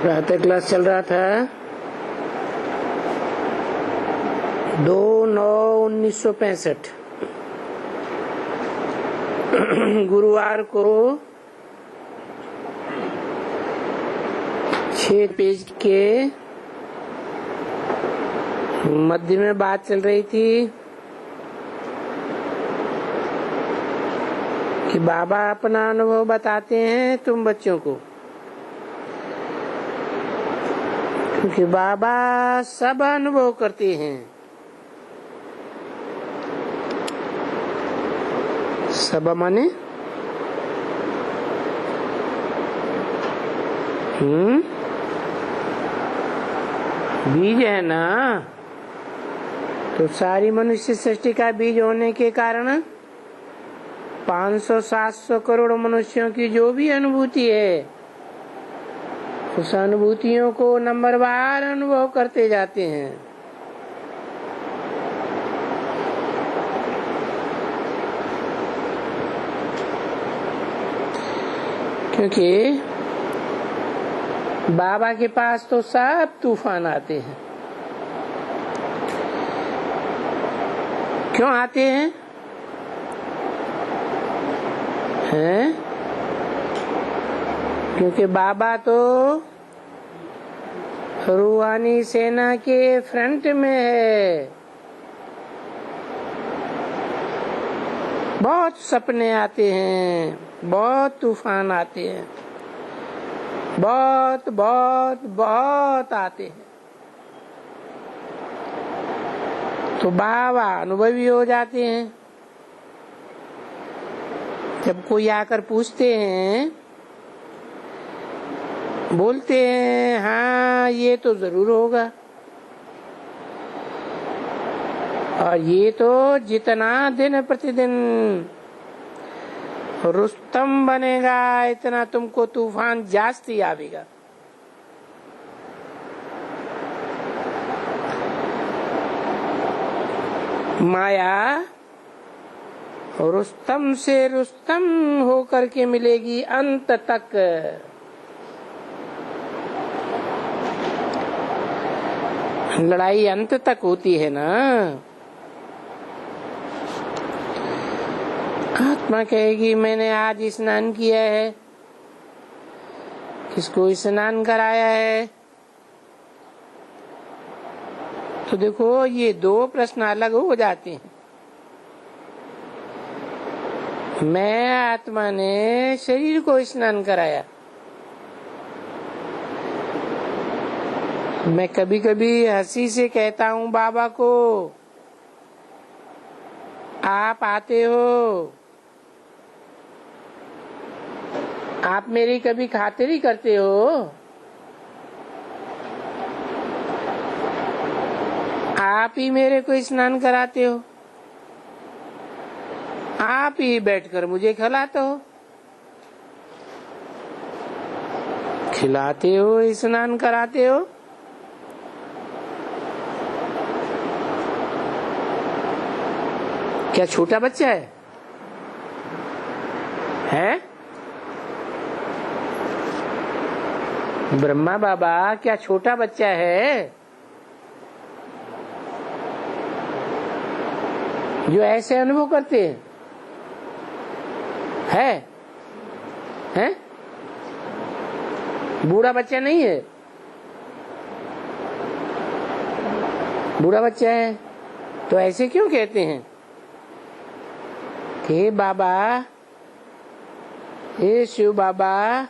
प्रातः क्लास चल रहा था 2/9/1965 गुरुवार को 6 पेज के मध्य में बात चल रही थी कि बाबा अपना अनुभव बताते हैं तुम बच्चों को, क्योंकि बाबा सब अनुभव करते हैं। सब माने बीज है ना, तो सारी मनुष्य सृष्टि का बीज होने के कारण 500-700 करोड़ मनुष्यों की जो भी अनुभूति है, उस अनुभूतियों को नंबरवार अनुभव करते जाते हैं। क्योंकि बाबा के पास तो सब तूफान आते हैं। क्यों आते हैं? क्योंकि बाबा तो रूहानी सेना के फ्रंट में है। बहुत सपने आते हैं, बहुत तूफान आते हैं, बहुत बहुत बहुत आते हैं। तो बाबा अनुभवी हो जाते हैं। जब कोई आकर पूछते हैं, बोलते हैं हाँ ये तो जरूर होगा, और ये तो जितना दिन प्रतिदिन रुस्तम बनेगा इतना तुमको तूफान जास्ती आवेगा। माया रुस्तम से रुस्तम होकर के मिलेगी अंत तक। लड़ाई अंत तक होती है ना। आत्मा कहेगी मैंने आज स्नान किया है, किसको स्नान कराया है? तो देखो ये दो प्रश्न अलग हो जाते हैं। मैं आत्मा ने शरीर को स्नान कराया। मैं कभी कभी हंसी से कहता हूँ बाबा को, आप आते हो, आप मेरी कभी खातिरी करते हो? आप ही मेरे को स्नान कराते हो, आप ही बैठकर मुझे खिलाते हो, खिलाते हो, स्नान कराते हो। क्या छोटा बच्चा है? ब्रह्मा बाबा क्या छोटा बच्चा है जो ऐसे अनुभव करते हैं? बूढ़ा बच्चा नहीं है, बूढ़ा बच्चा है। तो ऐसे क्यों कहते हैं कि बाबा, हे शिव बाबा,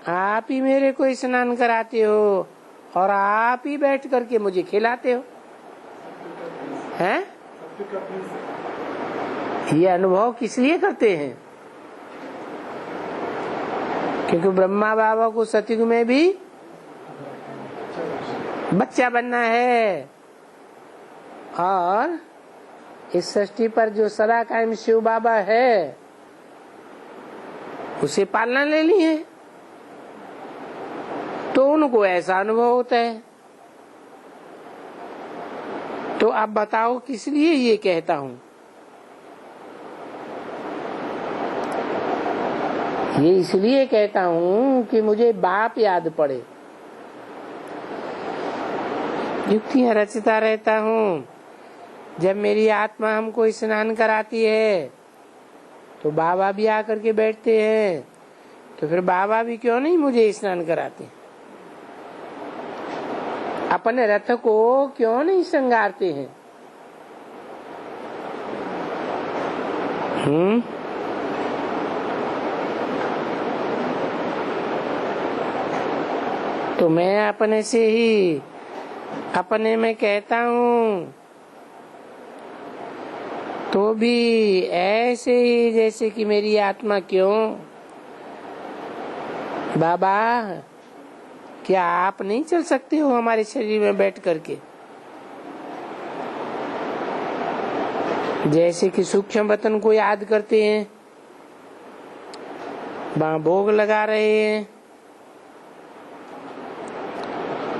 आप ही मेरे को स्नान कराते हो और आप ही बैठ करके मुझे खिलाते हो, हैं? ये अनुभव किस लिए करते हैं? क्योंकि ब्रह्मा बाबा को सतयुग में भी बच्चा बनना है, और इस सृष्टि पर जो सदा कायम शिव बाबा है उसे पालना ले ली है, तो उनको ऐसा अनुभव होता है। तो अब बताओ किस लिए ये कहता हूं? ये इसलिए कहता हूँ कि मुझे बाप याद पड़े। युक्तियां रचता रहता हूँ। जब मेरी आत्मा हमको स्नान कराती है तो बाबा भी आकर के बैठते हैं, तो फिर बाबा भी क्यों नहीं मुझे स्नान कराते? अपने रथ को क्यों नहीं श्रृंगारते हैं? तो मैं अपने से ही अपने में कहता हूँ, तो भी ऐसे ही जैसे कि मेरी आत्मा क्यों? बाबा, क्या आप नहीं चल सकते हो हमारे शरीर में बैठ करके? जैसे कि सूक्ष्म वतन को याद करते हैं, वहां भोग लगा रहे हैं,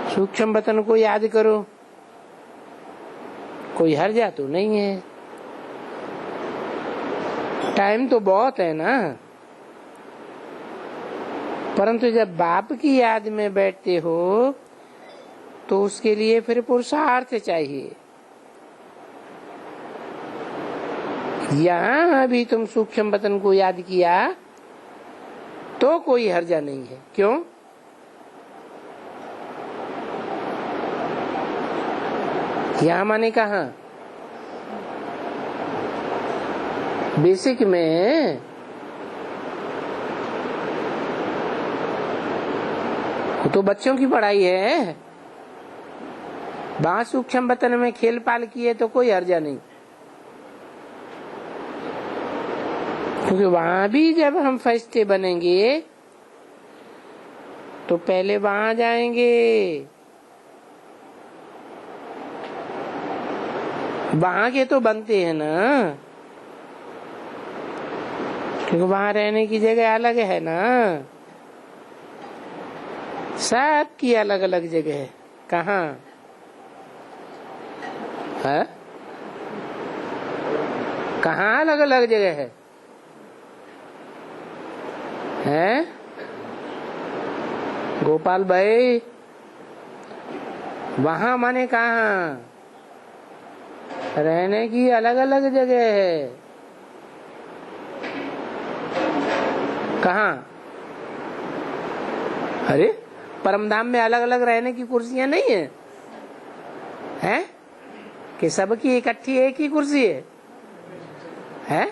सूक्ष्म वतन को याद करो, कोई हर्जा तो नहीं है। टाइम तो बहुत है ना, परंतु जब बाप की याद में बैठते हो तो उसके लिए फिर पुरुषार्थ चाहिए। यहाँ अभी तुम सूक्ष्म वतन को याद किया तो कोई हर्जा नहीं है। क्यों? यहाँ माने कहाँ? बेसिक में तो बच्चों की पढ़ाई है। वहां सूक्ष्म वतन में खेल पाल किए तो कोई हर्जा नहीं, क्योंकि वहां भी जब हम फरिश्ते बनेंगे तो पहले वहां जाएंगे, वहां के तो बनते हैं ना, क्योंकि वहां रहने की जगह अलग है ना, सबकी अलग अलग जगह है। कहाँ है? कहाँ अलग अलग जगह है? हैं गोपाल भाई? वहां माने कहाँ? रहने की अलग अलग जगह है। कहाँ? अरे परमधाम में अलग अलग रहने की कुर्सियां नहीं है, हैं? कि सबकी इकट्ठी एक ही कुर्सी है? हैं?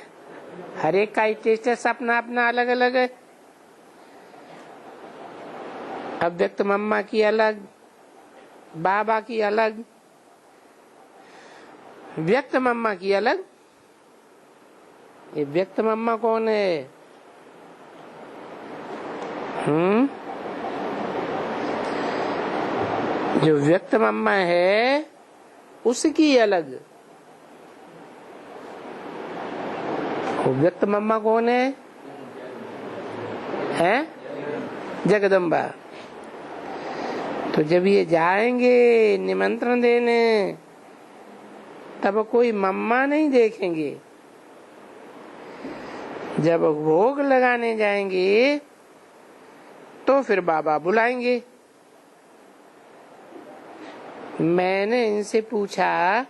हर एक का स्टेटस अपना अपना अलग अलग है। अव्यक्त मम्मा की अलग, बाबा की अलग, व्यक्त मम्मा की अलग। ये व्यक्त मम्मा कौन है? जो व्यक्त मम्मा है उसकी अलग। वो व्यक्त मम्मा कौन है? हैं? जगदम्बा। तो जब ये जाएंगे निमंत्रण देने तब कोई मम्मा नहीं देखेंगे, जब भोग लगाने जाएंगे तो फिर बाबा बुलाएंगे। मैंने इनसे पूछा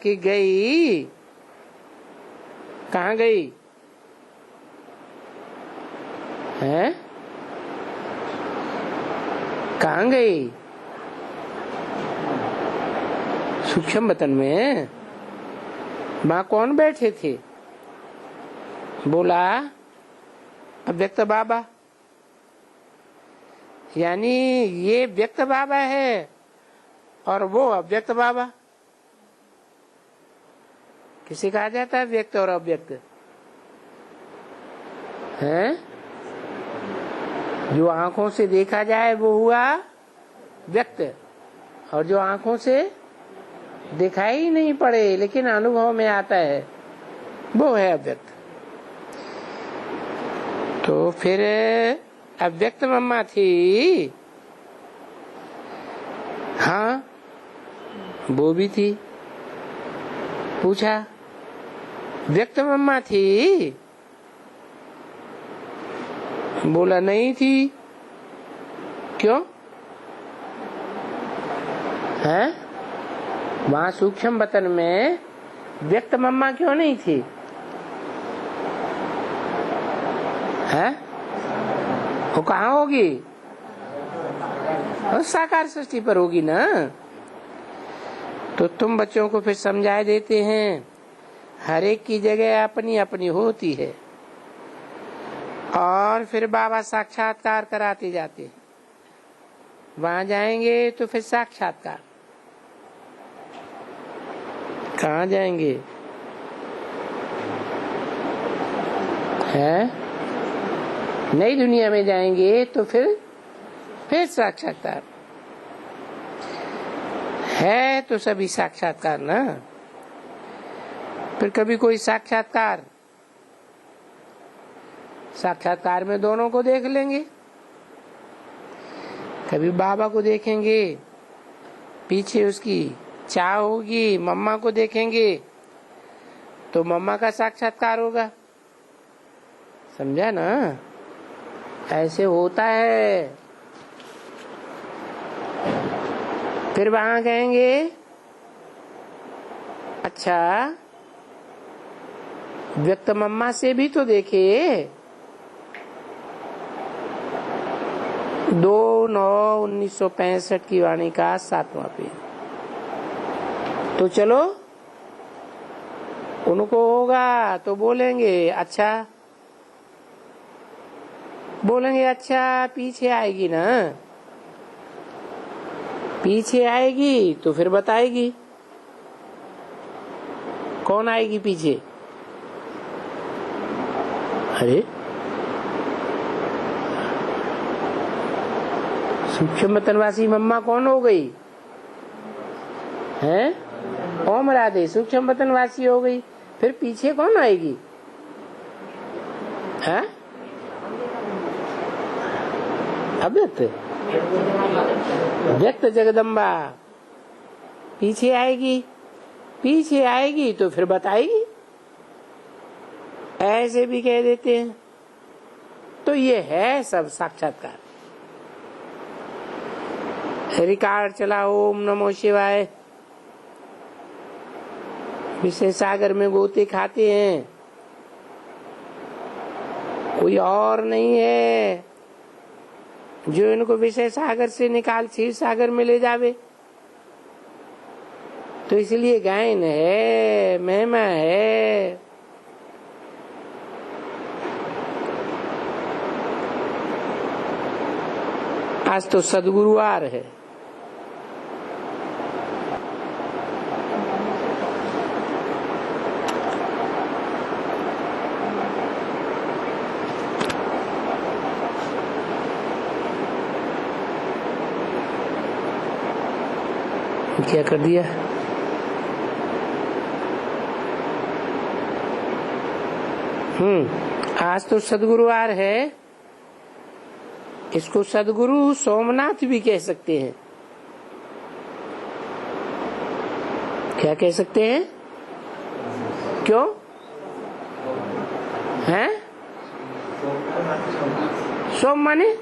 कि गई कहाँ गई है? कहाँ गई? सूक्ष्म वतन में। वहाँ कौन बैठे थे? बोला अव्यक्त बाबा। यानी ये व्यक्त बाबा है और वो अव्यक्त बाबा। किसे कहा जाता है व्यक्त और अव्यक्त? हैं? जो आंखों से देखा जाए वो हुआ व्यक्त, और जो आंखों से दिखाई नहीं पड़े लेकिन अनुभव में आता है वो है अव्यक्त। तो फिर अव्यक्त मम्मा थी, हाँ वो भी थी। पूछा व्यक्त मम्मा थी? बोला नहीं थी। क्यों है? वहां सूक्ष्म वतन में व्यक्त मम्मा क्यों नहीं थी? है? वो कहाँ होगी? और साकार सृष्टि पर होगी ना। तो तुम बच्चों को फिर समझा देते हैं, हर एक की जगह अपनी अपनी होती है। और फिर बाबा साक्षात्कार कराते जाते हैं। वहां जाएंगे तो फिर साक्षात्कार। कहाँ जाएंगे? है? नई दुनिया में जाएंगे तो फिर साक्षात्कार है। तो सभी साक्षात्कार ना। फिर कभी कोई साक्षात्कार में दोनों को देख लेंगे। कभी बाबा को देखेंगे, पीछे उसकी चाह होगी, मम्मा को देखेंगे तो मम्मा का साक्षात्कार होगा। समझा ना? ऐसे होता है। फिर वहां कहेंगे, अच्छा व्यक्त मम्मा से भी तो देखे। 2/9/1965 की वाणी का 7वां पेज। तो चलो उनको होगा तो बोलेंगे अच्छा पीछे आएगी ना। पीछे आएगी तो फिर बताएगी। कौन आएगी पीछे? अरे सूक्ष्म वतनवासी मम्मा कौन हो गई? हैं? ओम राधे सूक्ष्म वतनवासी हो गई। फिर पीछे कौन आएगी? है? अव्यक्त व्यक्त जगदम्बा पीछे आएगी तो फिर बताएगी। ऐसे भी कह देते हैं। तो ये है सब साक्षात्कार। रिकॉर्ड चला, ओम नमो शिवाय। विषय सागर में गोते खाते हैं, कोई और नहीं है जो इनको विषय सागर से निकाल क्षीर सागर में ले जावे। तो इसलिए गायन है, महिमा है। आज तो सदगुरुवार है। क्या कर दिया? आज तो सदगुरुवार है। इसको सदगुरु सोमनाथ भी कह सकते हैं। क्या कह सकते हैं? क्यों हैं? सोम माने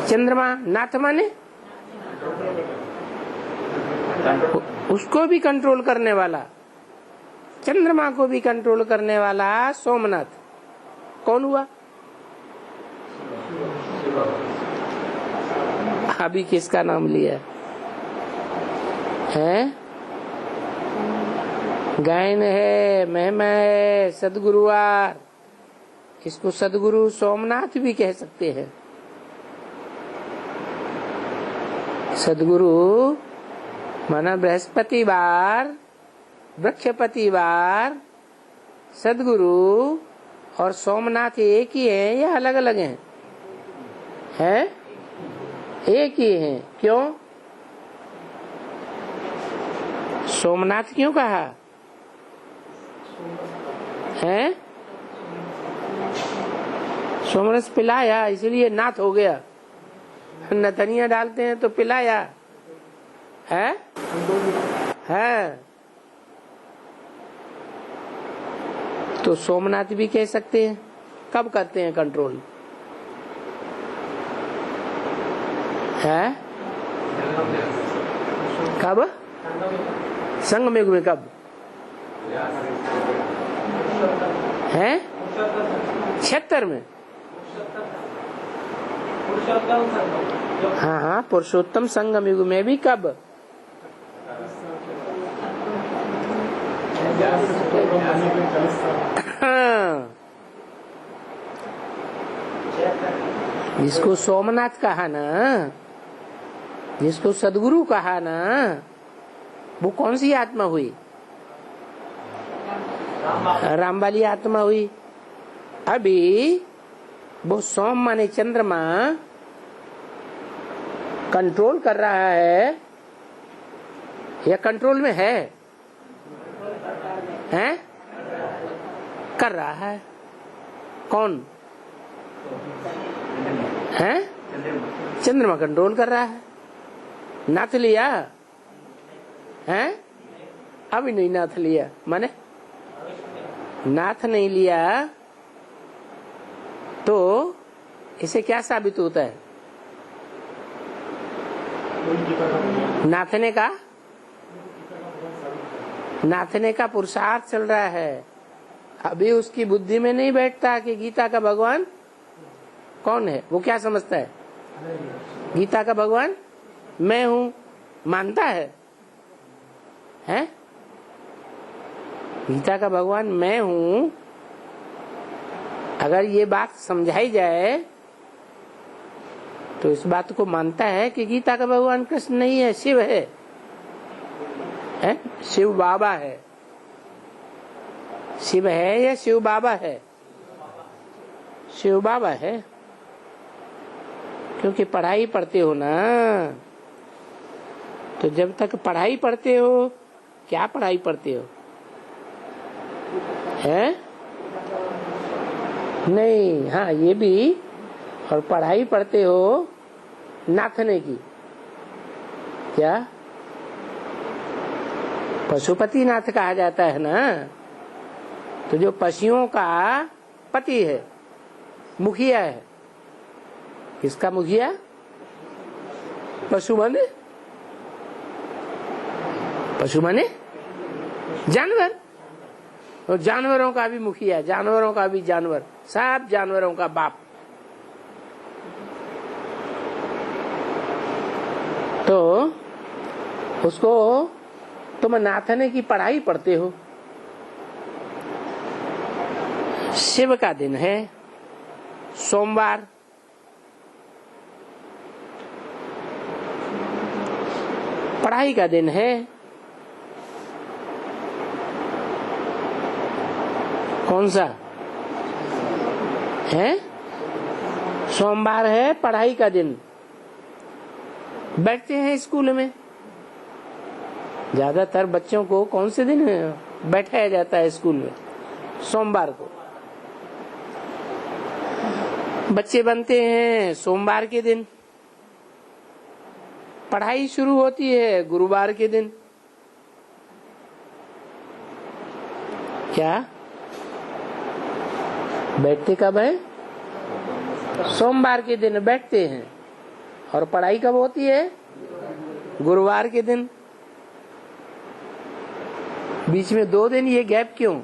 चंद्रमा, नाथ माने उसको भी कंट्रोल करने वाला, चंद्रमा को भी कंट्रोल करने वाला सोमनाथ कौन हुआ? अभी किसका नाम लिया है? गायन है, महिमा है, सदगुरुवार। इसको सदगुरु सोमनाथ भी कह सकते हैं। सदगुरु माना बृहस्पतिवार, वृक्षपतिवार, सदगुरु और सोमनाथ एक ही है या अलग अलग हैं? हैं? एक ही हैं। क्यों? सोमनाथ क्यों कहा है? सोमरस पिलाया इसलिए नाथ हो गया। नथनिया डालते हैं तो पिलाया है? तो सोमनाथ भी कह सकते हैं। कब करते हैं कंट्रोल? है? कब? संगम युग में कब है? 76 में। हाँ हाँ, पुरुषोत्तम संगम युग में भी कब? हाँ, जिसको सोमनाथ कहा ना, जिसको सदगुरु कहा ना, वो कौन सी आत्मा हुई? राम वाली आत्मा हुई। अभी वो सोम माने चंद्रमा कंट्रोल कर रहा है या कंट्रोल में है? हैं? कर रहा है। कौन है? चंद्रमा कंट्रोल कर रहा है। नाथ लिया है? अभी नहीं नाथ लिया, माने नाथ नहीं लिया तो इसे क्या साबित होता है? नाथने का पुरुषार्थ चल रहा है। अभी उसकी बुद्धि में नहीं बैठता कि गीता का भगवान कौन है। वो क्या समझता है? गीता का भगवान मैं हूं, मानता है? हैं? गीता का भगवान मैं हूं, अगर ये बात समझाई जाए तो इस बात को मानता है कि गीता का भगवान कृष्ण नहीं है, शिव है, शिव बाबा है। शिव है या शिव बाबा है? शिव बाबा है, क्योंकि पढ़ाई पढ़ते हो ना। तो जब तक पढ़ाई पढ़ते हो, क्या पढ़ाई पढ़ते हो? है नहीं? हाँ, ये भी। और पढ़ाई पढ़ते हो नाथने की, क्या? पशुपति नाथ कहा जाता है ना। तो जो पशुओं का पति है, मुखिया है। किसका मुखिया? पशु माने? पशु माने जानवर। और जानवरों का भी मुखिया, जानवरों का भी जानवर, सब जानवरों का बाप। तो उसको तुम नाथने की पढ़ाई पढ़ते हो। शिव का दिन है सोमवार। पढ़ाई का दिन है। कौन सा है? सोमवार है पढ़ाई का दिन। बैठते हैं स्कूल में। ज्यादातर बच्चों को कौन से दिन बैठाया जाता है स्कूल में? सोमवार को। बच्चे बनते हैं सोमवार के दिन। पढ़ाई शुरू होती है गुरुवार के दिन। क्या बैठते कब है? सोमवार के दिन बैठते हैं। और पढ़ाई कब होती है? गुरुवार के दिन। बीच में 2 दिन ये गैप क्यों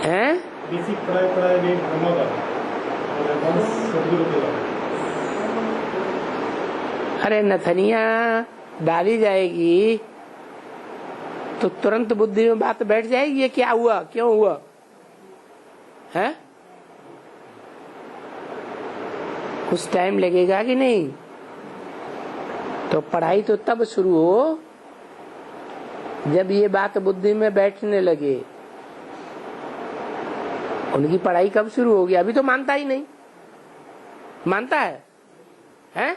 है? अरे नथनिया डाली जाएगी तो तुरंत बुद्धि में बात बैठ जाएगी। ये क्या हुआ, क्यों हुआ है? कुछ टाइम लगेगा कि नहीं? तो पढ़ाई तो तब शुरू हो जब ये बात बुद्धि में बैठने लगे। उनकी पढ़ाई कब शुरू होगी? अभी तो मानता ही नहीं। मानता है? हैं?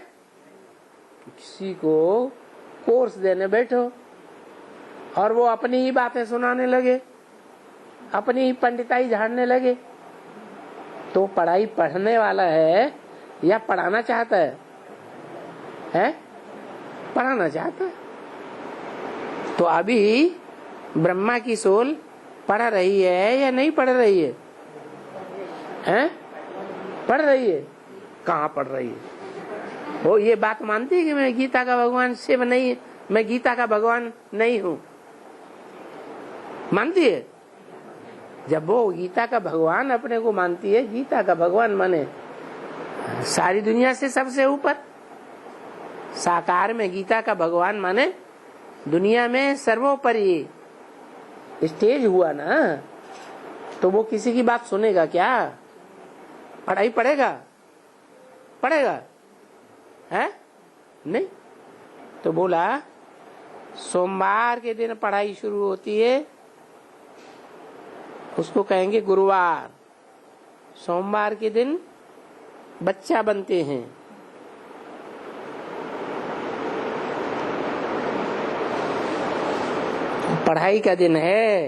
किसी को कोर्स देने बैठो और वो अपनी ही बातें सुनाने लगे, अपनी ही पंडिताई झाड़ने लगे, तो पढ़ाई पढ़ने वाला है या पढ़ाना चाहता है? हैं? पढ़ाना चाहता है। तो अभी ब्रह्मा की सोल पढ़ रही है या नहीं पढ़ रही है? हैं? पढ़ रही है। कहाँ पढ़ रही है वो? ये बात मानती है कि मैं गीता का भगवान शिव नहीं, मैं गीता का भगवान नहीं हूँ? मानती है? जब वो गीता का भगवान अपने को मानती है, गीता का भगवान माने सारी दुनिया से सबसे ऊपर, साकार में गीता का भगवान माने दुनिया में सर्वोपरि स्टेज हुआ ना, तो वो किसी की बात सुनेगा क्या? पढ़ाई पढ़ेगा है? नहीं। तो बोला सोमवार के दिन पढ़ाई शुरू होती है, उसको कहेंगे गुरुवार। सोमवार के दिन बच्चा बनते हैं। पढ़ाई का दिन है,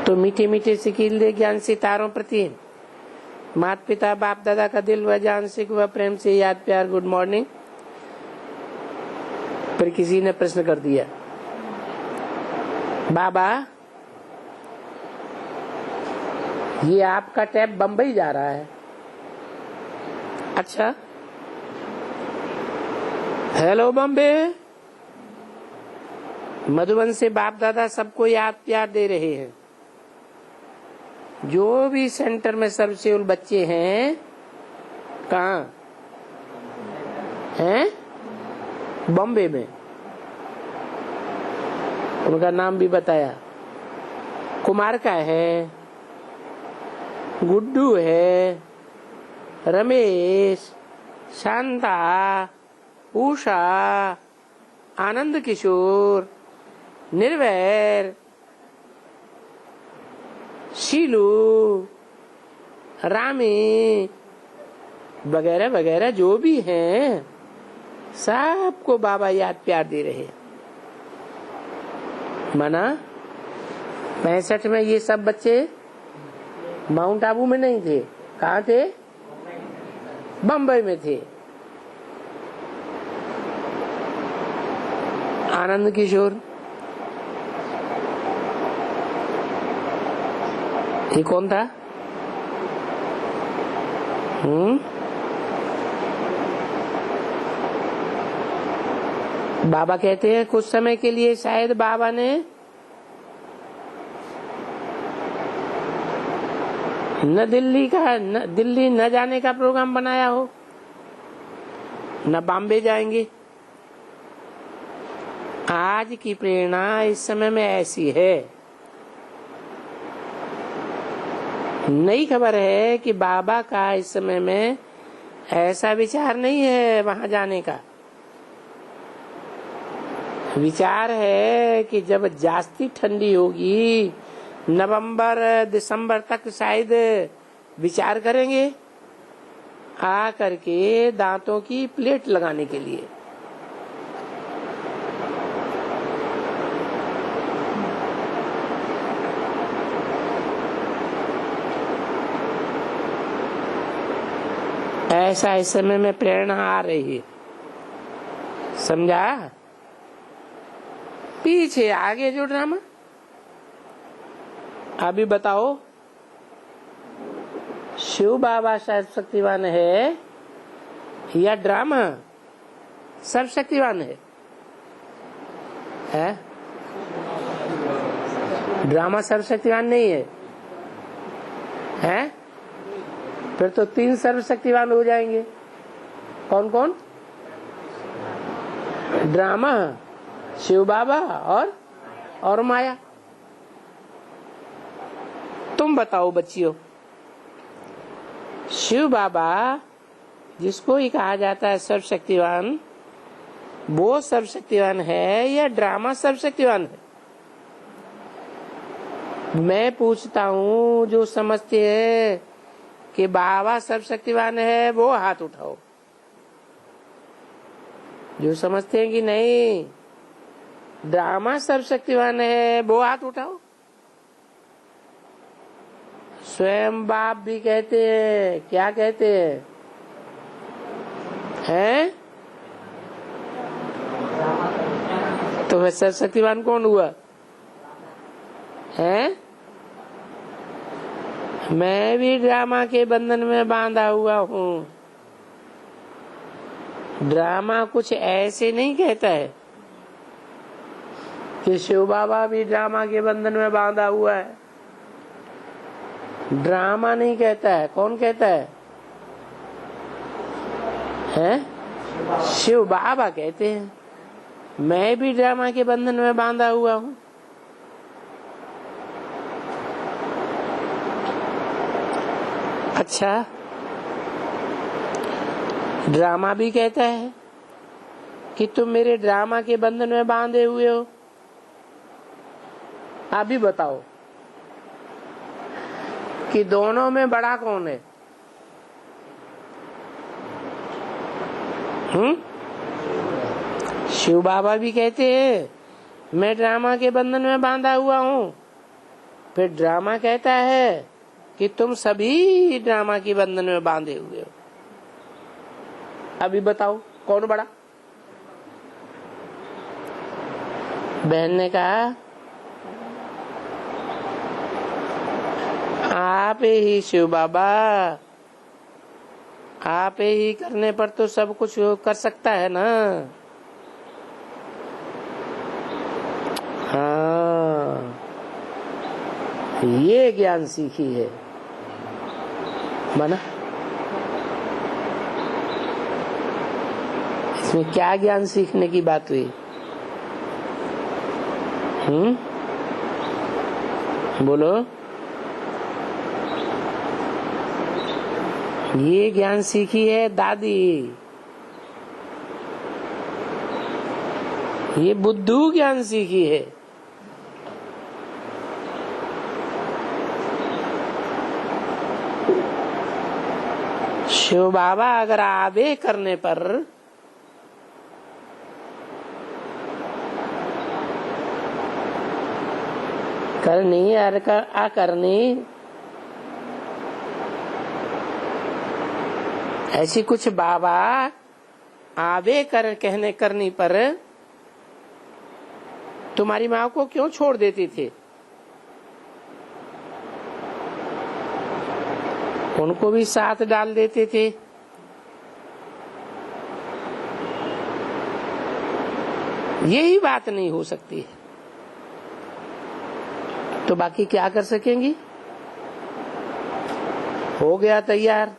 तो मीठे मीठे से कीले ज्ञान सितारों प्रति माता पिता बाप दादा का दिल व जान से व प्रेम से याद प्यार गुड मॉर्निंग। फिर किसी ने प्रश्न कर दिया, बाबा ये आपका टैब बम्बई जा रहा है। अच्छा, हेलो बम्बे। मधुबन से बाप दादा सबको याद प्यार दे रहे हैं। जो भी सेंटर में सर्वसेवल बच्चे हैं, कहाँ हैं? बॉम्बे में। उनका नाम भी बताया, कुमार का है, गुड्डू है, रमेश, शांता, उषा, आनंद किशोर, निर्वैर, शीलू, रामी वगैरह वगैरह जो भी हैं, सबको बाबा याद प्यार दे रहे हैं। माना 65 में ये सब बच्चे माउंट आबू में नहीं थे। कहाँ थे? बम्बई में थे। आनंद किशोर, ये कौन था? बाबा कहते हैं कुछ समय के लिए शायद बाबा ने दिल्ली न जाने का प्रोग्राम बनाया हो, न बॉम्बे जाएंगे। आज की प्रेरणा इस समय में ऐसी है। नई खबर है कि बाबा का इस समय में ऐसा विचार नहीं है वहां जाने का। विचार है कि जब जास्ती ठंडी होगी, नवंबर दिसंबर तक शायद विचार करेंगे आ करके दांतों की प्लेट लगाने के लिए। ऐसा इस समय में प्रेरणा आ रही है, समझा? पीछे आगे जो ड्रामा। अभी बताओ, शिव बाबा सर्वशक्तिवान है या ड्रामा सर्वशक्तिवान है? ड्रामा सर्वशक्तिवान नहीं है, है? फिर तो 3 सर्वशक्तिवान हो जाएंगे। कौन कौन? ड्रामा, शिव बाबा और माया। तुम बताओ बच्चियों, शिव बाबा जिसको ही कहा जाता है सर्वशक्तिवान, वो सर्वशक्तिवान है या ड्रामा सर्वशक्तिवान है? मैं पूछता हूँ, जो समझते हैं कि बाबा सर्वशक्तिवान है वो हाथ उठाओ। जो समझते हैं कि नहीं ड्रामा सर्वशक्तिवान है वो हाथ उठाओ। स्वयं बाप भी कहते हैं, क्या कहते हैं? हैं? तो वह सर्वशक्तिवान कौन हुआ? हैं? मैं भी ड्रामा के बंधन में बांधा हुआ हूँ। ड्रामा कुछ ऐसे नहीं कहता है कि शिव बाबा भी ड्रामा के बंधन में बांधा हुआ है। ड्रामा नहीं कहता है। कौन कहता है? शिव बाबा कहते हैं मैं भी ड्रामा के बंधन में बांधा हुआ हूँ। अच्छा, ड्रामा भी कहता है कि तुम मेरे ड्रामा के बंधन में बांधे हुए हो। आप भी बताओ कि दोनों में बड़ा कौन है? शिव बाबा भी कहते हैं मैं ड्रामा के बंधन में बांधा हुआ हूँ। फिर ड्रामा कहता है कि तुम सभी ड्रामा के बंधन में बांधे हुए हो। अभी बताओ कौन बड़ा? बहन ने कहा आप ही शिव बाबा, आप ही करने पर तो सब कुछ कर सकता है ना। हाँ, ये ज्ञान सीखी है माना। इसमें क्या ज्ञान सीखने की बात हुई? बोलो। ये ज्ञान सीखी है दादी। ये बुद्धू ज्ञान सीखी है। शिव बाबा अगर आवे करने पर करनी अकरनी ऐसी कुछ बाबा आवे कर कहने करनी पर तुम्हारी माँ को क्यों छोड़ देते थे? उनको भी साथ डाल देते थे। यही बात नहीं हो सकती है तो बाकी क्या कर सकेंगी? हो गया तैयार।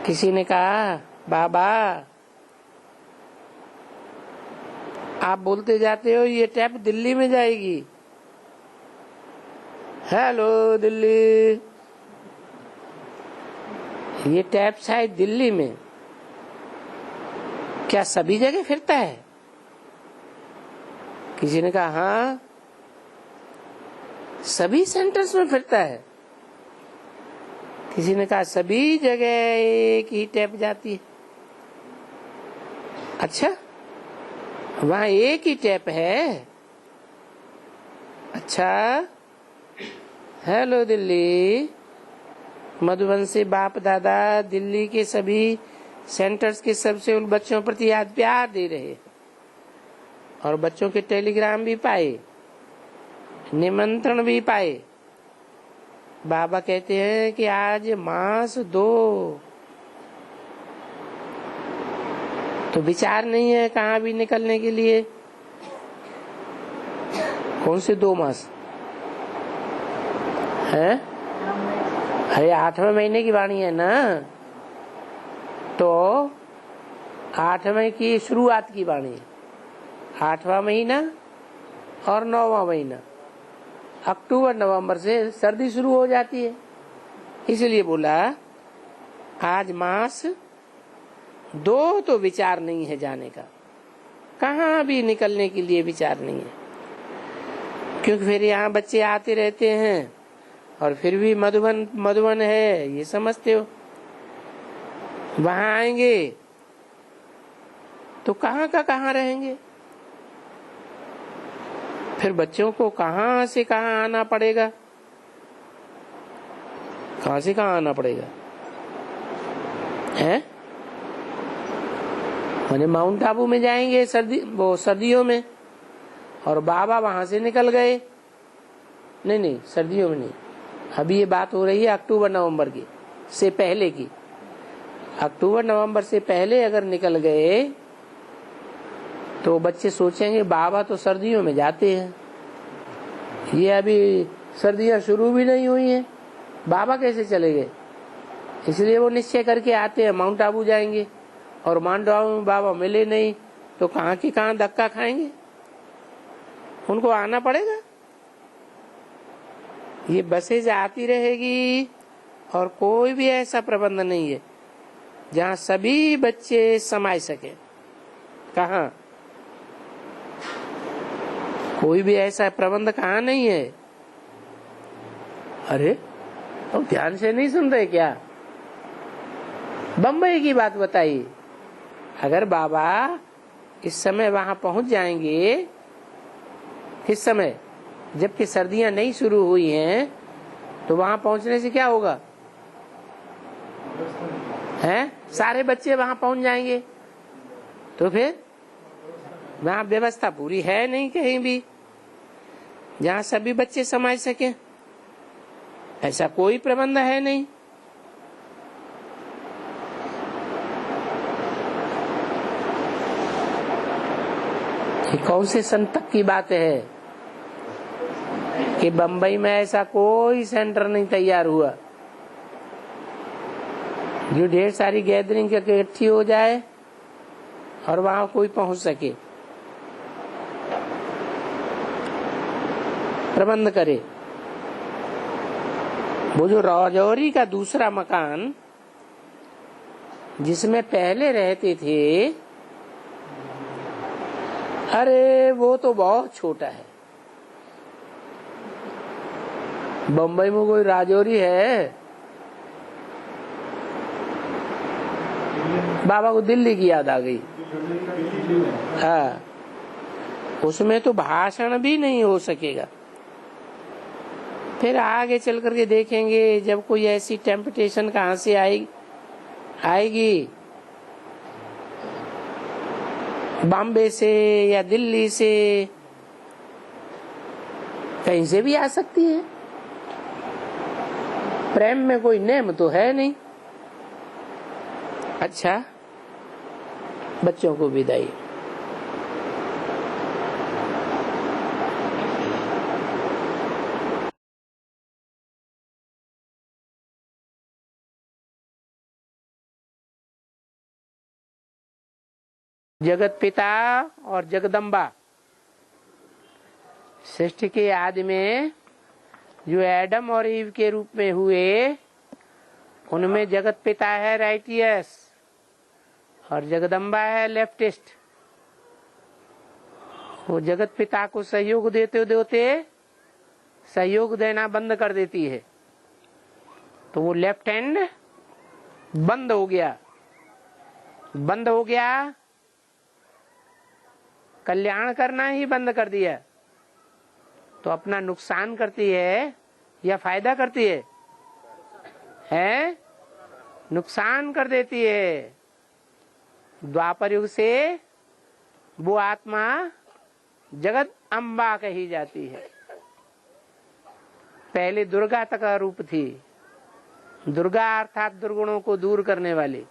किसी ने कहा बाबा आप बोलते जाते हो ये टैप दिल्ली में जाएगी। हेलो दिल्ली, ये टैप शायद दिल्ली में क्या सभी जगह फिरता है? किसी ने कहा हाँ सभी सेंटर्स में फिरता है। किसी ने कहा सभी जगह एक ही टैप जाती है। अच्छा, वहां एक ही टैप है? अच्छा, हेलो दिल्ली, मधुबन से बाप दादा दिल्ली के सभी सेंटर्स के सबसे उन बच्चों प्रति याद प्यार दे रहे और बच्चों के टेलीग्राम भी पाए, निमंत्रण भी पाए। बाबा कहते हैं कि आज मास दो, तो विचार नहीं है कहाँ भी निकलने के लिए। कौन से 2 मास है? अरे 8वें महीने की वाणी है ना, तो 8वें की शुरुआत की वाणी है। 8वां महीना और 9वां महीना, अक्टूबर नवंबर से सर्दी शुरू हो जाती है। इसलिए बोला आज मास 2 तो विचार नहीं है जाने का, कहाँ भी निकलने के लिए विचार नहीं है, क्योंकि फिर यहाँ बच्चे आते रहते हैं और फिर भी मधुबन है ये समझते हो। वहां आएंगे तो कहाँ का कहाँ रहेंगे? फिर बच्चों को कहाँ से कहाँ आना पड़ेगा? कहाँ से कहाँ आना पड़ेगा? हैं? माने माउंट आबू में जाएंगे सर्दियों में, और बाबा वहां से निकल गए। नहीं सर्दियों में नहीं, अभी ये बात हो रही है अक्टूबर नवंबर की से पहले की। अक्टूबर नवंबर से पहले अगर निकल गए तो बच्चे सोचेंगे बाबा तो सर्दियों में जाते हैं, ये अभी सर्दियां शुरू भी नहीं हुई हैं, बाबा कैसे चले गए। इसलिए वो निश्चय करके आते हैं माउंट आबू जाएंगे, और माउंट आबू में बाबा मिले नहीं तो कहाँ की कहाँ धक्का खाएंगे, उनको आना पड़ेगा। ये बसें आती रहेगी और कोई भी ऐसा प्रबंध नहीं है जहाँ सभी बच्चे समाये सके। कहाँ कोई भी ऐसा प्रबंध कहाँ नहीं है। अरे तो ध्यान से नहीं सुन रहे क्या? बम्बई की बात बताइए, अगर बाबा इस समय वहां पहुंच जाएंगे, किस समय, जबकि सर्दियां नहीं शुरू हुई हैं, तो वहां पहुंचने से क्या होगा हैं? सारे बच्चे वहां पहुंच जाएंगे, तो फिर वहां व्यवस्था पूरी है नहीं कहीं भी जहां सभी बच्चे समाये सके। ऐसा कोई प्रबंध है नहीं। ये कौन से संतक की बात है कि बंबई में ऐसा कोई सेंटर नहीं तैयार हुआ जो ढेर सारी गैदरिंग इकट्ठी हो जाए और वहां कोई पहुंच सके, प्रबंध करे। वो जो राजौरी का दूसरा मकान जिसमें पहले रहते थे, अरे वो तो बहुत छोटा है। बम्बई में कोई राजौरी है? बाबा को दिल्ली की याद आ गई। हाँ, उसमें तो भाषण भी नहीं हो सकेगा। फिर आगे चल करके देखेंगे जब कोई ऐसी टेम्पटेशन कहाँ से आएगी, बॉम्बे से या दिल्ली से, कहीं से भी आ सकती है। प्रेम में कोई नेम तो है नहीं। अच्छा, बच्चों को विदाई। जगत पिता और जगदम्बा सृष्टि के आदि में जो एडम और ईव के रूप में हुए, उनमें जगत पिता है राइटियस और जगदम्बा है लेफ्टिस्ट। वो जगत पिता को सहयोग देते देते सहयोग देना बंद कर देती है, तो वो लेफ्ट हैंड बंद हो गया, कल्याण करना ही बंद कर दिया, तो अपना नुकसान करती है या फायदा करती है? हैं? नुकसान कर देती है। द्वापर युग से वो आत्मा जगत अम्बा कही जाती है। पहले दुर्गा तक का रूप थी। दुर्गा अर्थात दुर्गुणों को दूर करने वाली।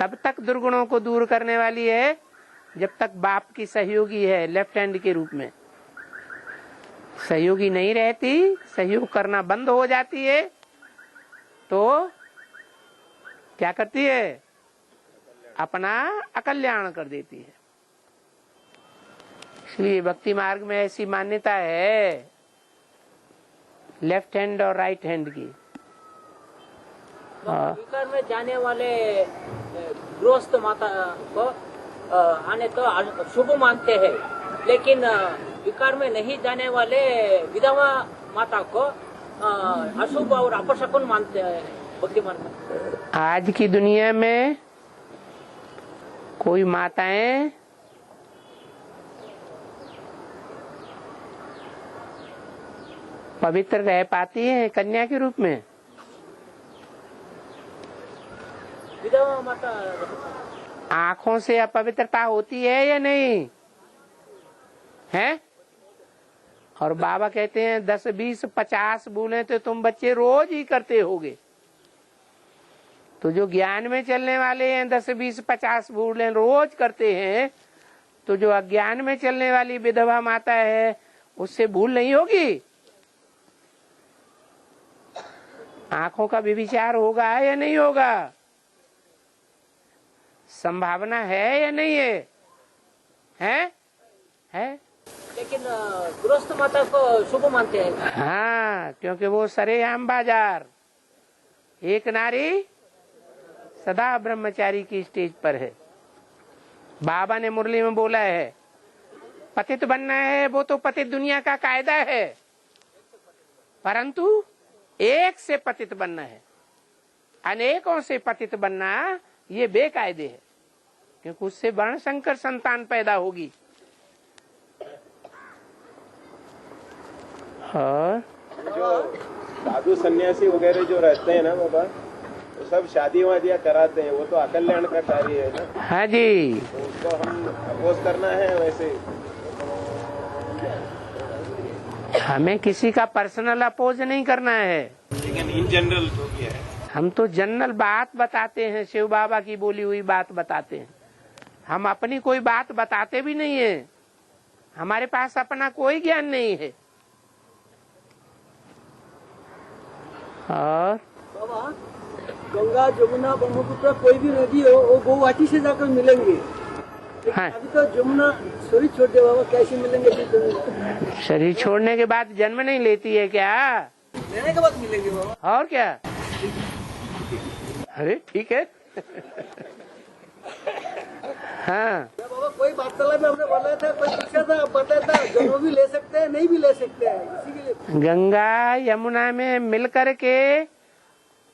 तब तक दुर्गुणों को दूर करने वाली है जब तक बाप की सहयोगी है लेफ्ट हैंड के रूप में। सहयोगी नहीं रहती, सहयोग करना बंद हो जाती है, तो क्या करती है? अपना अकल्याण कर देती है। इसलिए भक्ति मार्ग में ऐसी मान्यता है लेफ्ट हैंड और राइट हैंड की। विकार में जाने वाले गृहस्थ माता को आने तो शुभ मानते हैं, लेकिन विकार में नहीं जाने वाले विधवा माता को अशुभ और अपशकुन मानते हैं भक्ति मार्ग में। आज की दुनिया में कोई माताएं पवित्र रह पाती है कन्या के रूप में? विधवा माता आंखों से अपवित्रता होती है या नहीं है? और बाबा कहते हैं 10, 20, 50 भूलें तो तुम बच्चे रोज ही करते होगे। तो जो ज्ञान में चलने वाले हैं 10, 20, 50 भूलें रोज करते हैं, तो जो अज्ञान में चलने वाली विधवा माता है उससे भूल नहीं होगी। आंखों का व्यभिचार होगा या नहीं होगा? संभावना है या नहीं है? है? लेकिन गृहस्थ माता को शुभ मानते हैं। हाँ, क्योंकि वो सरेआम बाजार, एक नारी सदा ब्रह्मचारी की स्टेज पर है। बाबा ने मुरली में बोला है, पतित बनना है वो तो पतित दुनिया का कायदा है, परंतु एक से पतित बनना है, अनेकों से पतित बनना ये बेकायदे है, क्योंकि उससे वर्ण संकर संतान पैदा होगी। और जो साधु सन्यासी वगैरह जो रहते हैं ना बाबा, वो सब शादी वादियाँ कराते हैं, वो तो अकल्याण का कार्य है ना। हाँ जी, तो उसको हम अपोज करना है। वैसे हमें किसी का पर्सनल अपोज नहीं करना है, लेकिन इन जनरल जो भी है, हम तो जनरल बात बताते हैं, शिव बाबा की बोली हुई बात बताते हैं। हम अपनी कोई बात बताते भी नहीं है, हमारे पास अपना कोई ज्ञान नहीं है। और बाबा, गंगा, जमुना, ब्रह्मपुत्र कोई भी नदी हो वो गौवाटी से जाकर मिलेंगे। हाँ। अभी तो जमुना शरीर छोड़ दे बाबा, कैसे मिलेंगे फिर? शरीर छोड़ने के बाद जन्म नहीं लेती है क्या? लेने के बाद मिलेंगे बाबा। और क्या? अरे ठीक है। हाँ, बाबा कोई वार्तालाप में हमने बोला था, कोई पूछा था, आप बताया था दोनों भी ले सकते हैं, नहीं भी ले सकते हैं, इसी के लिए। गंगा यमुना में मिलकर के,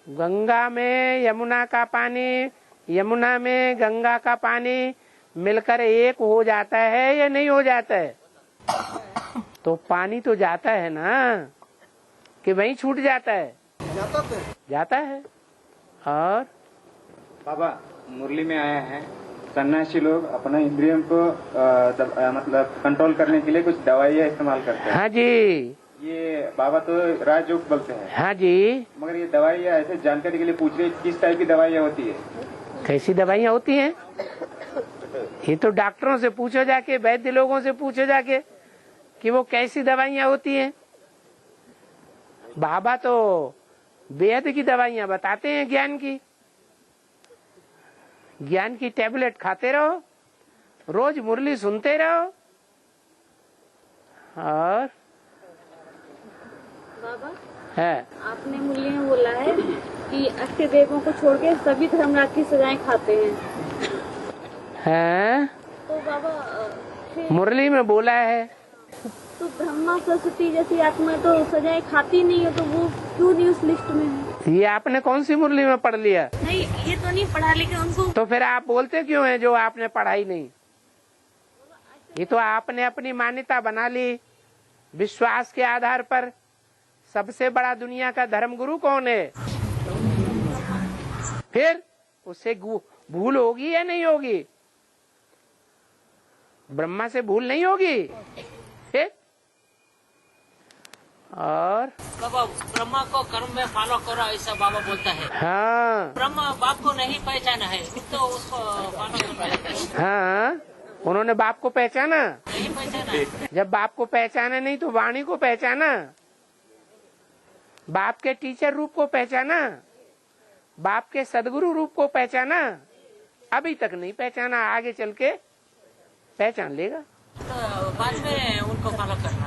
गंगा में यमुना का पानी, यमुना में गंगा का पानी मिलकर एक हो जाता है या नहीं हो जाता है? तो पानी तो जाता है ना, कि वहीं छूट जाता है? जाता है। और बाबा मुरली में आया है, सन्यासी लोग अपना इंद्रियों को मतलब कंट्रोल करने के लिए कुछ दवाइयाँ इस्तेमाल करते हैं। हाँ जी, ये बाबा तो राजयोग बोलते हैं। हाँ जी। मगर ये दवाइयाँ ऐसे जानकारी के लिए पूछ रही, किस टाइप की दवाइयाँ होती है? कैसी दवाइयाँ होती हैं? ये तो डॉक्टरों से पूछो जाके, वैद्य लोगों से पूछो जाके कि वो कैसी दवाइयाँ होती हैं। बाबा तो वेद की दवाइयाँ बताते हैं, ज्ञान की टैबलेट खाते रहो, रोज मुरली सुनते रहो। और बाबा, है, आपने मुरली में बोला है कि अष्ट देवों को छोड़ के सभी धर्मराज की सजाएं खाते हैं। तो बाबा फिर मुरली में बोला है। तो ब्रह्मा सरस्वती जैसी आत्मा तो सजाएं खाती नहीं है, तो वो क्यों नहीं उस लिस्ट में है? ये आपने कौन सी मुरली में पढ़ लिया? नहीं, ये तो नहीं पढ़ा, लेकिन उनको तो फिर आप बोलते क्यों हैं जो आपने पढ़ा ही नहीं? ये तो आपने अपनी मान्यता बना ली विश्वास के आधार पर। सबसे बड़ा दुनिया का धर्मगुरु कौन है? फिर उससे भूल होगी या नहीं होगी? ब्रह्मा से भूल नहीं होगी। फिर और बाबा ब्रह्मा को कर्म में फॉलो करो, ऐसा बाबा बोलता है। हाँ, ब्रह्मा बाप को नहीं पहचाना है, तो उसको फॉलो करना है। हाँ, उन्होंने बाप को पहचाना नहीं पहचाना। जब बाप को पहचाना नहीं तो वाणी को पहचाना, बाप के टीचर रूप को पहचाना, बाप के सदगुरु रूप को पहचाना। अभी तक नहीं पहचाना, आगे चल के पहचान लेगा। तो बाद में उनको फॉलो करना है।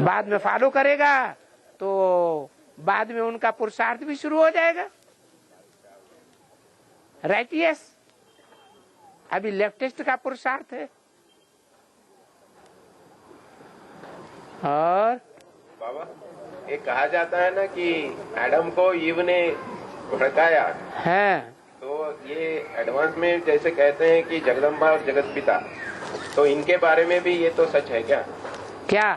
बाद में फॉलो करेगा तो बाद में उनका पुरुषार्थ भी शुरू हो जाएगा। राइट? यस। अभी लेफ्टिस्ट का पुरुषार्थ है। और बाबा ये कहा जाता है ना कि एडम को ईव ने भड़काया है, तो ये एडवांस में जैसे कहते हैं कि जगदम्बा और जगत पिता, तो इनके बारे में भी ये तो सच है क्या? क्या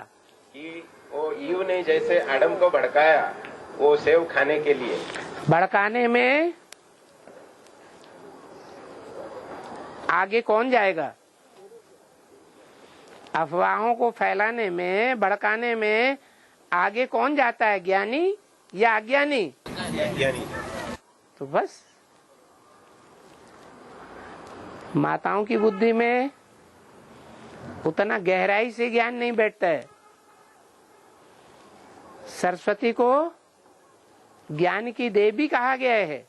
कि वो ईव ने जैसे एडम को भड़काया वो सेव खाने के लिए, भड़काने में आगे कौन जाएगा? अफवाहों को फैलाने में, भड़काने में आगे कौन जाता है, ज्ञानी या अज्ञानी? ज्ञानी। तो बस माताओं की बुद्धि में उतना गहराई से ज्ञान नहीं बैठता है। सरस्वती को ज्ञान की देवी कहा गया है,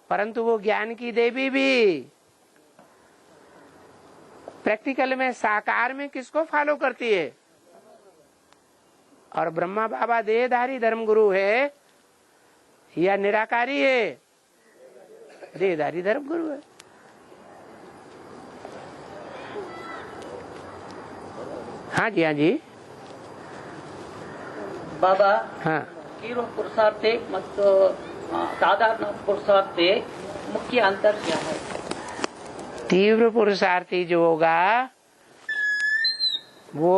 परंतु वो ज्ञान की देवी भी प्रैक्टिकल में, साकार में किसको फॉलो करती है? और ब्रह्मा बाबा देहधारी धर्मगुरु है या निराकारी है? देहधारी धर्मगुरु है। हाँ जी, हाँ जी, ಬಾಬಾ हाँ। ತೀವ್ರ ಪುರುಷಾರ್ಥೆ ಮತ್ತು ಸಾಧಾರಣ ಪುರುಷಾರ್ಥೆ मुख्य अंतर क्या है? तीव्र पुरुषार्थी जो होगा वो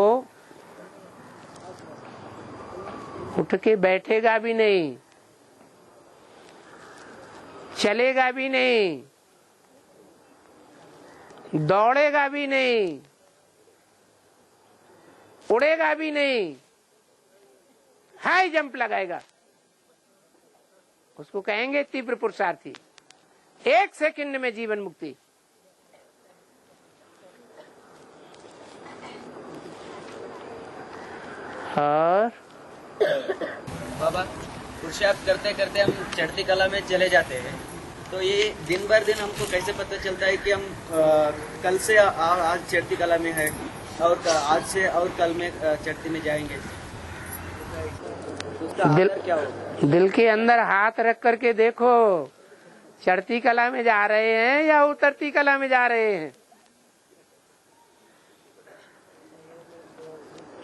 उठ के बैठेगा भी नहीं, चलेगा भी नहीं, दौड़ेगा भी नहीं, उड़ेगा भी नहीं, हाई जंप लगाएगा। उसको कहेंगे तीव्र पुरुषार्थी। 1 सेकंड में जीवन मुक्ति। और बाबा पुरुषार्थ करते करते हम चढ़ती कला में चले जाते हैं, तो ये दिन भर दिन हमको कैसे पता चलता है कि हम कल से आज चढ़ती कला में है और आज से और कल में चढ़ती में जाएंगे? उसका आधार क्या होगा? दिल के अंदर हाथ रख करके देखो, चढ़ती कला में जा रहे हैं या उतरती कला में जा रहे हैं।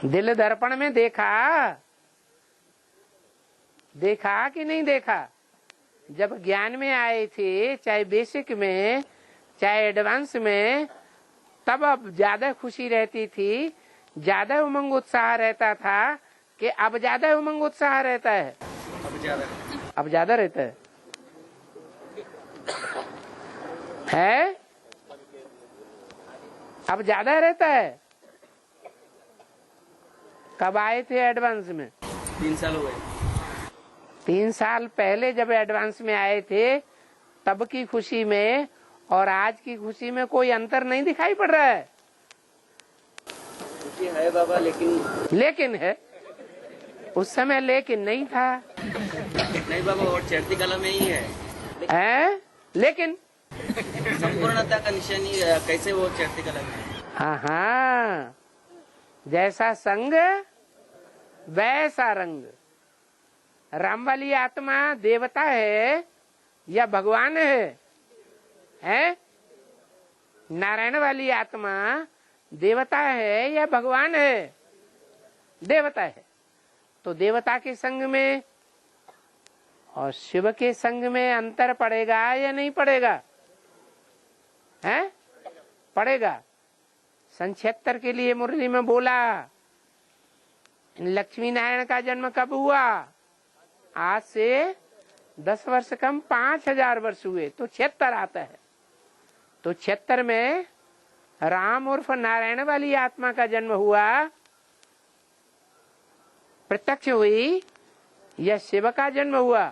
दिल दर्पण में देखा कि नहीं देखा? जब ज्ञान में आए थे, चाहे बेसिक में चाहे एडवांस में, तब अब ज्यादा खुशी रहती थी, ज्यादा उमंग उत्साह रहता था कि अब ज्यादा उमंग उत्साह रहता है? अब ज्यादा रहता है? अब ज्यादा रहता है। कब आए थे एडवांस में? 3 साल हो गए। 3 साल पहले जब एडवांस में आए थे, तब की खुशी में और आज की खुशी में कोई अंतर नहीं दिखाई पड़ रहा है। खुशी है बाबा, लेकिन है। उस समय लेकिन नहीं था। नहीं बाबा, वो चढ़ती कला में ही है। लेकिन संपूर्णता का निशानी कैसे वो चढ़ती कला में है? हाँ, जैसा संग वैसा रंग। राम वाली आत्मा देवता है या भगवान है? नारायण वाली आत्मा देवता है या भगवान है? देवता है। तो देवता के संग में और शिव के संग में अंतर पड़ेगा या नहीं पड़ेगा? है? पड़ेगा। सन 76 के लिए मुरली में बोला, लक्ष्मी नारायण का जन्म कब हुआ? आज से 10 वर्ष कम 5000 वर्ष हुए, तो 76 आता है। तो 76 में राम उर्फ नारायण वाली आत्मा का जन्म हुआ, प्रत्यक्ष हुई, या शिव का जन्म हुआ?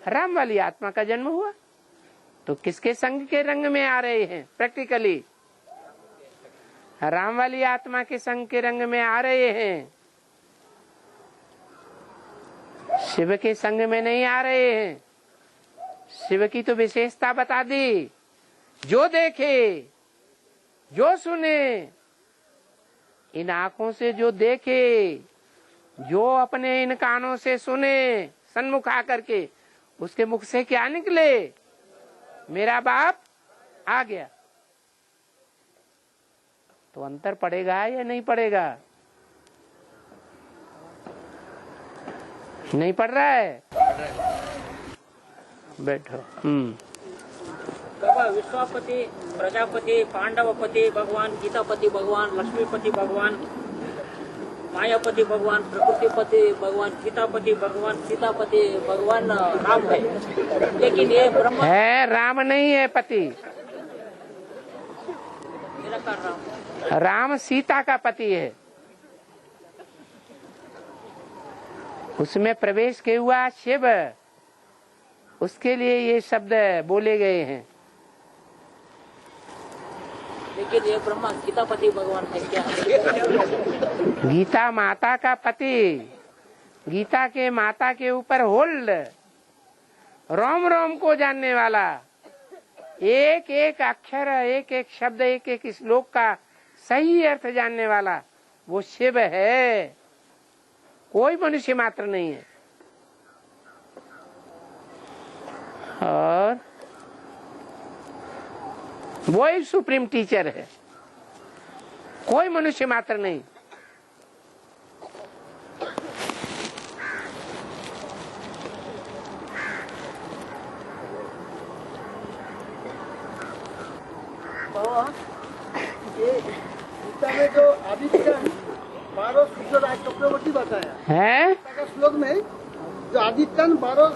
राम वाली आत्मा का जन्म हुआ। तो किसके संग के रंग में आ रहे हैं? प्रैक्टिकली राम वाली आत्मा के संग के रंग में आ रहे हैं, शिव के संग में नहीं आ रहे हैं। शिव की तो विशेषता बता दी, जो देखे जो सुने, इन आंखों से जो देखे, जो अपने इन कानों से सुने, सन्मुख आकर के, उसके मुख से क्या निकले? मेरा बाप आ गया। तो अंतर पड़ेगा या नहीं पड़ेगा? नहीं पड़ रहा है? बैठो। बाबा विश्वापति, प्रजापति, पांडवपति भगवान, गीतापति भगवान, लक्ष्मीपति भगवान, मायापति भगवान, प्रकृतिपति भगवान, सीतापति भगवान, सीतापति भगवान राम है, लेकिन ये ब्रह्म है, राम नहीं है पति। मेरा साकार राम। राम सीता का पति है, उसमें प्रवेश किया हुआ शिव, उसके लिए ये शब्द बोले गए हैं। लेकिन ये ब्रह्मा गीता पति भगवान है क्या? गीता माता का पति, गीता के माता के ऊपर होल्ड, रोम रोम को जानने वाला, एक एक अक्षर, एक एक शब्द, एक एक श्लोक का सही अर्थ जानने वाला वो शिव है, कोई मनुष्य मात्र नहीं है। और वो ही सुप्रीम टीचर है, कोई मनुष्य मात्र नहीं। ये गीता में जो आदित्य 12 सूर्य चक्रवर्ती बताया है, गीता का श्लोक में जो आदित्य 12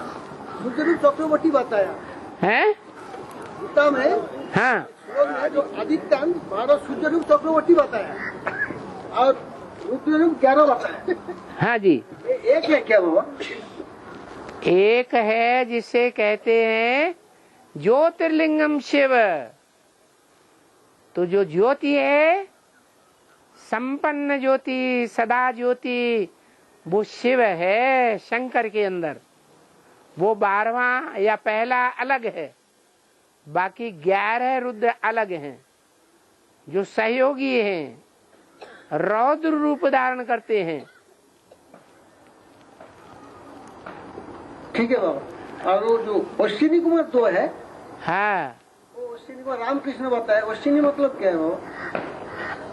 सूर्य चक्रवर्ती बताया है, गीता में हाँ श्लोक में जो आदित्य 12 सूर्य चक्रवर्ती बताया और रुद्र 11 बताया। हाँ जी, एक है क्या बाबा? एक है जिसे कहते हैं ज्योतिर्लिंगम शिव। तो जो ज्योति है, संपन्न ज्योति, सदा ज्योति, वो शिव है शंकर के अंदर। वो 12वां या पहला अलग है, बाकी 11 रुद्र अलग हैं, जो सहयोगी हैं, रौद्र रूप धारण करते हैं। ठीक है बाबा। और वो जो अश्विनी कुमार दो है, हाँ, वो अश्विनी कुमार रामकृष्ण बताया, अश्विनी मतलब क्या है बाबा?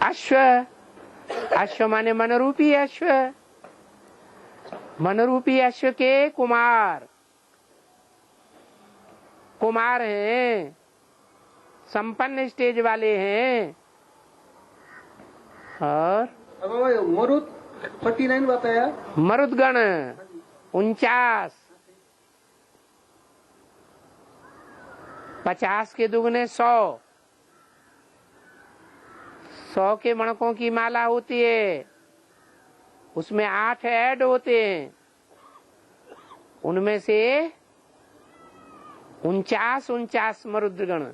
अश्व, अश्व माने मनरूपी अश्व, मनरूपी अश्व के कुमार, कुमार हैं, संपन्न स्टेज वाले हैं। और मरुद 49 बताया, मरुदगण 49, 50 के दुगने 100, 100 के मणकों की माला होती है, उसमें 8 ऐड होते हैं, उनमें से 49 मरुद्गण।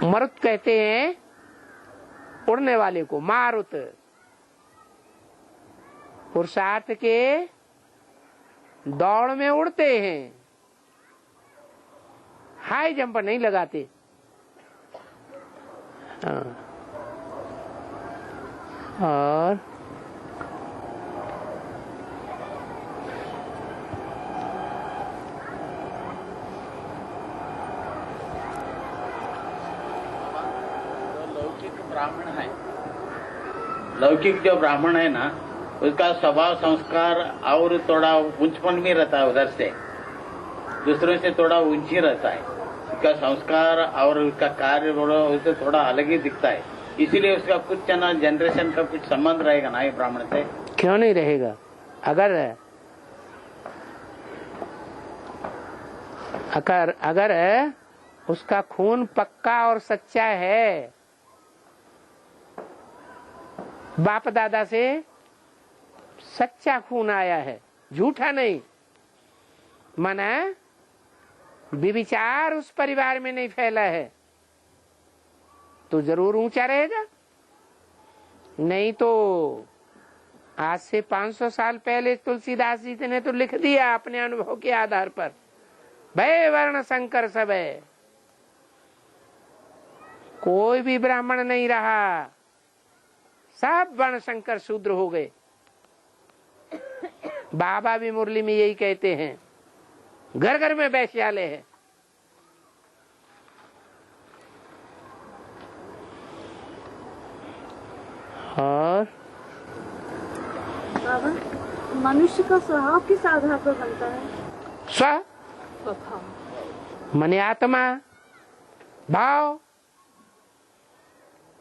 मरुत कहते हैं उड़ने वाले को, मारुत। पुरुषार्थ के दौड़ में उड़ते हैं, हाई जंप नहीं लगाते। हाँ। और ब्राह्मण है, लौकिक जो ब्राह्मण है ना, उसका स्वभाव संस्कार और थोड़ा ऊंचपन में रहता है, उधर से दूसरों से थोड़ा ऊंची रहता है। उसका संस्कार और उसका कार्य उससे थोड़ा अलग ही दिखता है, इसीलिए उसका कुछ ना जनरेशन का कुछ संबंध रहेगा ना ये ब्राह्मण से। क्यों नहीं रहेगा? अगर उसका खून पक्का और सच्चा है, बाप दादा से सच्चा खून आया है, झूठा नहीं, माना विविचार उस परिवार में नहीं फैला है, तो जरूर ऊंचा रहेगा। नहीं तो आज से 500 साल पहले तुलसीदास जी ने तो लिख दिया अपने अनुभव के आधार पर, भय वर्ण संकर सब है, कोई भी ब्राह्मण नहीं रहा, सब वर्ण शंकर शूद्र हो गए। बाबा भी मुरली में यही कहते हैं, घर घर में वैश्यालय है। और बाबा, मनुष्य का स्वभाव किस आधार पर बनता है? स्वभाव मने आत्मा, भाव।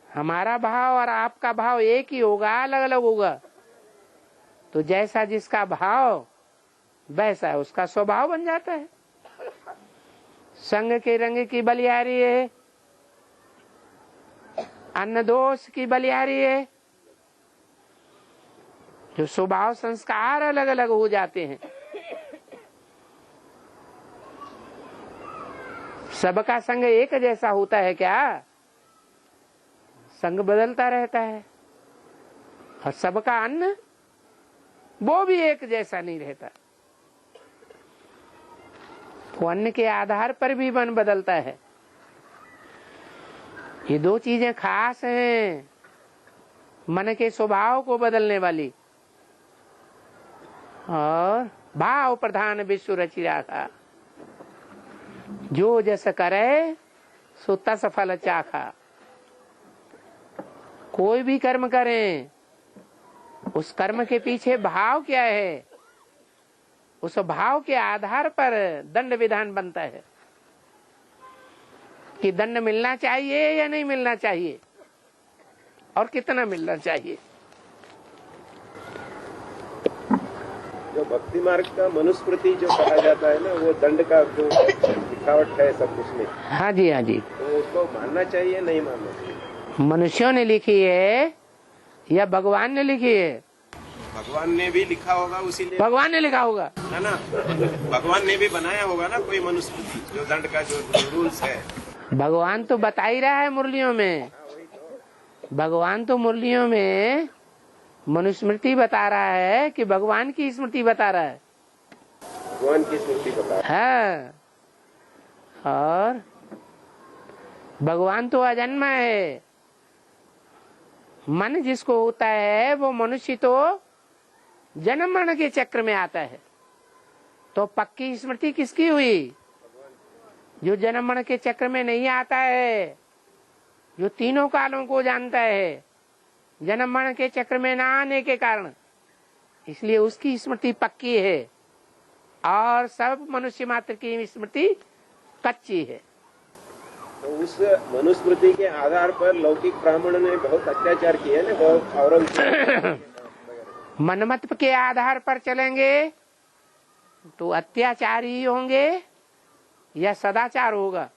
हमारा भाव और आपका भाव एक ही होगा, अलग अलग होगा। तो जैसा जिसका भाव वैसा उसका स्वभाव बन जाता है। संग के रंग की बलिहारी है, अन्न दोष की बलिहारी है। जो स्वभाव संस्कार अलग अलग हो जाते हैं, सबका संग एक जैसा होता है क्या? संग बदलता रहता है। और सबका अन्न वो भी एक जैसा नहीं रहता। वो अन्न के आधार पर भी मन बदलता है। ये दो चीजें खास हैं मन के स्वभाव को बदलने वाली। और भाव प्रधान विश्व रचि राखा, जो जस करे सो तस फल चाखा। कोई भी कर्म करें, उस कर्म के पीछे भाव क्या है, उस भाव के आधार पर दंड विधान बनता है कि दंड मिलना चाहिए या नहीं मिलना चाहिए और कितना मिलना चाहिए। जो भक्ति मार्ग का मनुस्मृति जो कहा जाता है ना, वो दंड का जो लिखावट है सब उसमें। हाँ जी, हाँ जी। तो उसको मानना चाहिए नहीं मानना चाहिए? मनुष्यों ने लिखी है या भगवान ने लिखी है? भगवान ने भी लिखा होगा, उसीलिए भगवान ने लिखा होगा, है ना। भगवान ने भी बनाया होगा ना कोई मनुस्मृति, जो दंड का जो रूल्स है। भगवान तो बता ही रहा है मुरलियों में। भगवान तो मुरलियों में मनुस्मृति बता रहा है कि भगवान की स्मृति बता रहा है। भगवान की स्मृति बता रहा है। और भगवान तो अजन्मा है। मन जिसको होता है वो मनुष्य तो जन्म मरण के चक्र में आता है। तो पक्की स्मृति किसकी हुई? जो जन्म मरण के चक्र में नहीं आता है, जो तीनों कालों को जानता है, जन्म मरण के चक्र में ना आने के कारण, इसलिए उसकी स्मृति पक्की है। और सब मनुष्य मात्र की स्मृति कच्ची है। तो उस मनुस्मृति के आधार पर लौकिक ब्राह्मण ने बहुत अत्याचार किए ना, बहुत औरंगजेब। मनमत के आधार पर चलेंगे तो अत्याचार ही होंगे या सदाचार होगा?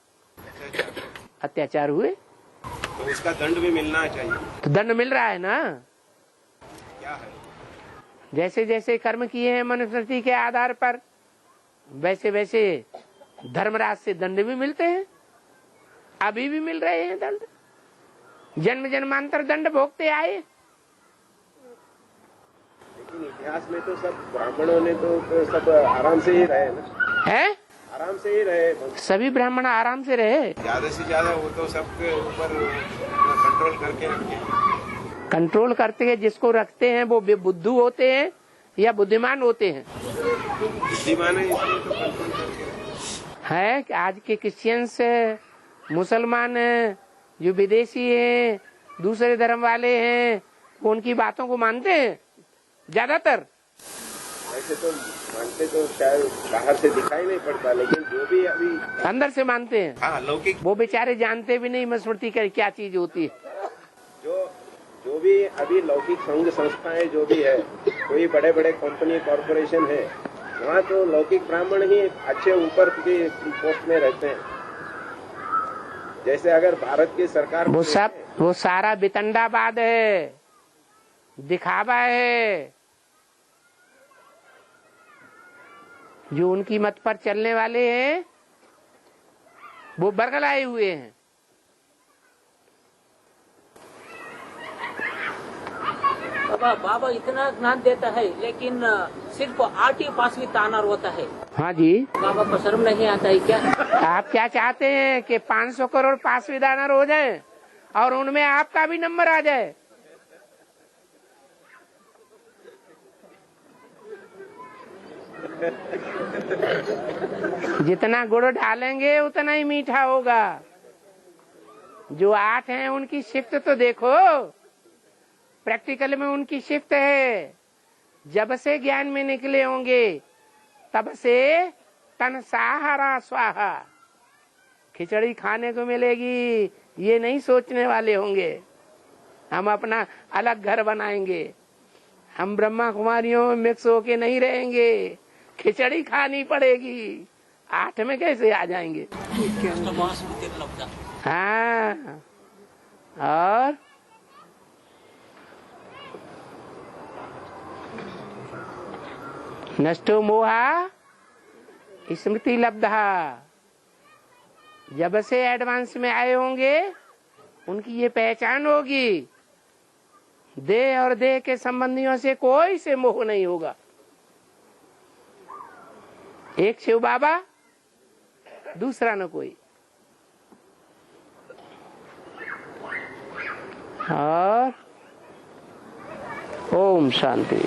अत्याचार हुए तो उसका दंड भी मिलना चाहिए। तो दंड मिल रहा है ना। क्या है? जैसे जैसे कर्म किए हैं मनुस्मृति के आधार पर, वैसे वैसे धर्मराज से दंड भी मिलते हैं। अभी भी मिल रहे हैं दंड। जन्म जन्मांतर दंड भोगते आए। लेकिन इतिहास में तो सब ब्राह्मणों ने तो सब आराम से ही रहे ना। है? आराम से ही रहे। सभी ब्राह्मण आराम से रहे। ज्यादा से ज्यादा वो तो सबके ऊपर कंट्रोल करके रखे। कंट्रोल करते हैं। जिसको रखते हैं वो बुद्धू होते हैं या बुद्धिमान होते हैं? बुद्धिमान है, इसलिए तो कंट्रोल करके है कि आज के क्रिश्चियंस, मुसलमान, जो विदेशी हैं, दूसरे धर्म वाले हैं, वो उनकी बातों को मानते हैं ज्यादातर। ऐसे तो मानते तो शायद बाहर से दिखाई नहीं पड़ता, लेकिन जो भी अभी अंदर से मानते हैं। हाँ, लौकिक वो बेचारे जानते भी नहीं मनुस्मृति क्या चीज होती है। जो भी अभी लौकिक संघ संस्थाएं जो भी है, कोई बड़े बड़े कंपनी कॉरपोरेशन है, वहाँ तो लौकिक ब्राह्मण ही अच्छे ऊपर की पोस्ट में रहते हैं। जैसे अगर भारत की सरकार वो सारा बितंडाबाद है, दिखावा है। जो उनकी मत पर चलने वाले हैं वो बरगलाए हुए हैं। बाबा इतना ज्ञान देता है, लेकिन सिर्फ 8 पास भी तानार होता है। हाँ जी। बाबा को शर्म नहीं आता है क्या? आप क्या चाहते हैं कि 500 करोड़ पास भी दानर हो जाए और उनमें आपका भी नंबर आ जाए? जितना गुड़ डालेंगे उतना ही मीठा होगा। जो 8 हैं उनकी शिफ्ट तो देखो। प्रैक्टिकल में उनकी शिफ्ट है। जब से ज्ञान में निकले होंगे तब से तन सहारा स्वाहा, खिचड़ी खाने को मिलेगी ये नहीं सोचने वाले होंगे। हम अपना अलग घर बनाएंगे, हम ब्रह्मा कुमारियों में मिक्स होके नहीं रहेंगे, खिचड़ी खानी पड़ेगी। 8 में कैसे आ जाएंगे? अष्टमस्मृतिर्लब्धा। हाँ, और नष्टो मोहा स्मृति लब्धा। जब से एडवांस में आए होंगे उनकी ये पहचान होगी, देह और देह के संबंधियों से कोई से मोह नहीं होगा। एक शिव बाबा, दूसरा न कोई। और ओम शांति।